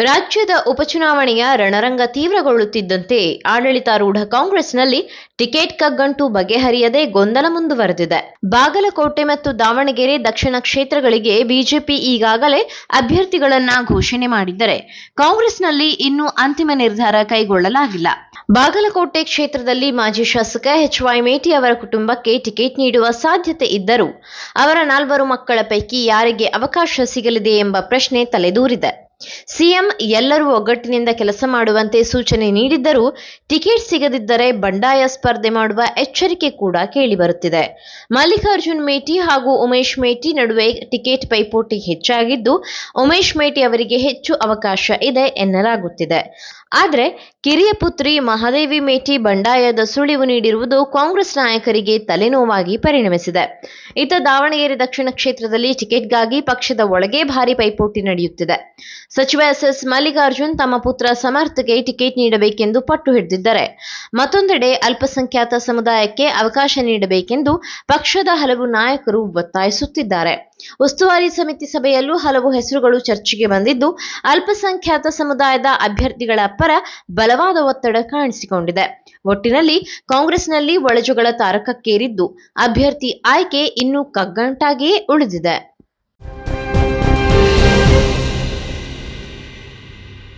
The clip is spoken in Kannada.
ರಾಜ್ಯದ ಉಪಚುನಾವಣೆಯ ರಣರಂಗ ತೀವ್ರಗೊಳ್ಳುತ್ತಿದ್ದಂತೆ ಆಡಳಿತಾರೂಢ ಕಾಂಗ್ರೆಸ್ನಲ್ಲಿ ಟಿಕೆಟ್ ಕಗ್ಗಂಟು ಬಗೆಹರಿಯದೆ ಗೊಂದಲ ಮುಂದುವರೆದಿದೆ. ಬಾಗಲಕೋಟೆ ಮತ್ತು ದಾವಣಗೆರೆ ದಕ್ಷಿಣ ಕ್ಷೇತ್ರಗಳಿಗೆ ಬಿಜೆಪಿ ಈಗಾಗಲೇ ಅಭ್ಯರ್ಥಿಗಳನ್ನ ಘೋಷಣೆ ಮಾಡಿದ್ದರೆ ಕಾಂಗ್ರೆಸ್ನಲ್ಲಿ ಇನ್ನೂ ಅಂತಿಮ ನಿರ್ಧಾರ ಕೈಗೊಳ್ಳಲಾಗಿಲ್ಲ. ಬಾಗಲಕೋಟೆ ಕ್ಷೇತ್ರದಲ್ಲಿ ಮಾಜಿ ಶಾಸಕ ಎಚ್.ವೈ. ಮೇಟಿ ಅವರ ಕುಟುಂಬಕ್ಕೆ ಟಿಕೆಟ್ ನೀಡುವ ಸಾಧ್ಯತೆ ಇದ್ದರೂ ಅವರ 4 ಮಕ್ಕಳ ಪೈಕಿ ಯಾರಿಗೆ ಅವಕಾಶ ಸಿಗಲಿದೆ ಎಂಬ ಪ್ರಶ್ನೆ ತಲೆದೂರಿದೆ. ಸಿಎಂ ಎಲ್ಲರೂ ಒಗ್ಗಟ್ಟಿನಿಂದ ಕೆಲಸ ಮಾಡುವಂತೆ ಸೂಚನೆ ನೀಡಿದ್ದರೂ ಟಿಕೆಟ್ ಸಿಗದಿದ್ದರೆ ಬಂಡಾಯ ಸ್ಪರ್ಧೆ ಮಾಡುವ ಎಚ್ಚರಿಕೆ ಕೂಡ ಕೇಳಿಬರುತ್ತಿದೆ. ಮಲ್ಲಿಕಾರ್ಜುನ್ ಮೇಟಿ ಹಾಗೂ ಉಮೇಶ್ ಮೇಟಿ ನಡುವೆ ಟಿಕೆಟ್ ಪೈಪೋಟಿ ಹೆಚ್ಚಾಗಿದ್ದು, ಉಮೇಶ್ ಮೇಟಿ ಅವರಿಗೆ ಹೆಚ್ಚು ಅವಕಾಶ ಇದೆ ಎನ್ನಲಾಗುತ್ತಿದೆ. ಆದರೆ ಕಿರಿಯ ಪುತ್ರಿ ಮಹಾದೇವಿ ಮೇಟಿ ಬಂಡಾಯದ ಸುಳಿವು ನೀಡಿರುವುದು ಕಾಂಗ್ರೆಸ್ ನಾಯಕರಿಗೆ ತಲೆನೋವಾಗಿ ಪರಿಣಮಿಸಿದೆ. ಇತ್ತ ದಾವಣಗೆರೆ ದಕ್ಷಿಣ ಕ್ಷೇತ್ರದಲ್ಲಿ ಟಿಕೆಟ್ಗಾಗಿ ಪಕ್ಷದ ಒಳಗೆ ಭಾರಿ ಪೈಪೋಟಿ ನಡೆಯುತ್ತಿದೆ. ಸಚಿವ ಎಸ್. ಮಲ್ಲಿಕಾರ್ಜುನ್ ತಮ್ಮ ಪುತ್ರ ಸಮರ್ಥ್ಗೆ ಟಿಕೆಟ್ ನೀಡಬೇಕೆಂದು ಪಟ್ಟು ಹಿಡಿದಿದ್ದರೆ, ಮತ್ತೊಂದೆಡೆ ಅಲ್ಪಸಂಖ್ಯಾತ ಸಮುದಾಯಕ್ಕೆ ಅವಕಾಶ ನೀಡಬೇಕೆಂದು ಪಕ್ಷದ ಹಲವು ನಾಯಕರು ಒತ್ತಾಯಿಸುತ್ತಿದ್ದಾರೆ. ಉಸ್ತುವಾರಿ ಸಮಿತಿ ಸಭೆಯಲ್ಲೂ ಹಲವು ಹೆಸರುಗಳು ಚರ್ಚೆಗೆ ಬಂದಿದ್ದು, ಅಲ್ಪಸಂಖ್ಯಾತ ಸಮುದಾಯದ ಅಭ್ಯರ್ಥಿಗಳ ಪರ ಬಲವಾದ ಒತ್ತಡ ಕಾಣಿಸಿಕೊಂಡಿದೆ. ಒಟ್ಟಿನಲ್ಲಿ ಕಾಂಗ್ರೆಸ್ನಲ್ಲಿ ಒಳಜಗಳ ತಾರಕಕ್ಕೇರಿದ್ದು, ಅಭ್ಯರ್ಥಿ ಆಯ್ಕೆ ಇನ್ನೂ ಕಗ್ಗಂಟಾಗಿಯೇ ಉಳಿದಿದೆ.